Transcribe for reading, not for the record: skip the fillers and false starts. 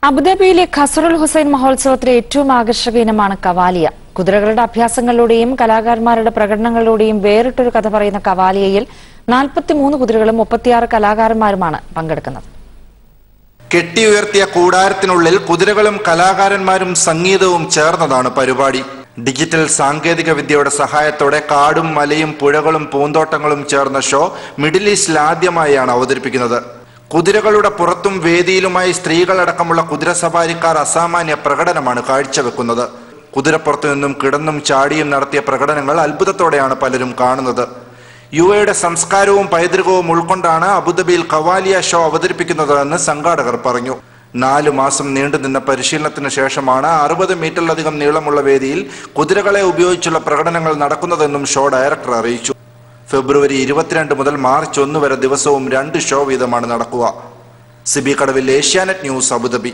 അബുദാബിയിലെ ഖസറുൽ ഹുസൈൻ മഹോത്സവത്തിലെ ഏറ്റവും ആകർഷക ഇനമാണ് കവാലിയ. കുതിരകളുടെ അഭ്യാസങ്ങളിലൂടെയും കലാകാരന്മാരുടെ പ്രകടനങ്ങളിലൂടെയും വേറിട്ടൊരു കഥ പറയുന്ന കവാലിയയിൽ 43 കുതിരകളും 36 കലാകാരന്മാരുമാണ് പങ്കെടുക്കുന്നത്. കെട്ടിയുയർത്തിയ കൂടാരത്തിനുള്ളിൽ കുതിരകളും കലാകാരന്മാരും സംഗീതവും ചേർന്നതാണ് പരിപാടി. ഡിജിറ്റൽ സാങ്കേതിക വിദ്യയുടെ സഹായത്തോടെ കാടും മലയും പുഴകളും പൂന്തോട്ടങ്ങളും ചേർന്ന ഷോ മിഡിൽ ഈസ്റ്റിൽ ആദ്യമായാണ് അവതരിപ്പിക്കുന്നത്. കുതിരകളുടെ പുറത്തും വേദിയിലുമായി സ്ത്രീകളടക്കമുള്ള കുതിരസവാരിക്കാർ അസാമാന്യ പ്രകടനമാണ് കാഴ്ചവെക്കുന്നത്. കുതിരപ്പുറത്തു നിന്നും കിടന്നും ചാടിയും നടത്തിയ പ്രകടനങ്ങൾ അത്ഭുതത്തോടെയാണ് പലരും കാണുന്നത്. യുഎയുടെ സംസ്കാരവും പൈതൃകവും ഉൾക്കൊണ്ടാണ് അബുദാബിയിൽ കവാലിയ ഷോ അവതരിപ്പിക്കുന്നതെന്ന് സംഘാടകർ പറഞ്ഞു. 4 മാസം നീണ്ടുനിന്ന പരിശീലനത്തിന് ശേഷമാണ് 60 മീറ്ററിലധികം നീളമുള്ള വേദിയിൽ കുതിരകളെ ഉപയോഗിച്ചുള്ള പ്രകടനങ്ങൾ നടക്കുന്നതെന്നും ഷോ ഡയറക്ടർ അറിയിച്ചു. ഫെബ്രുവരി 22 മുതൽ മാർച്ച് 1 വരെ ദിവസവും 2 ഷോ വീതമാണ് നടക്കുക. സിബി കടവിൽ, ഏഷ്യാനെറ്റ് ന്യൂസ്, അബുദാബി.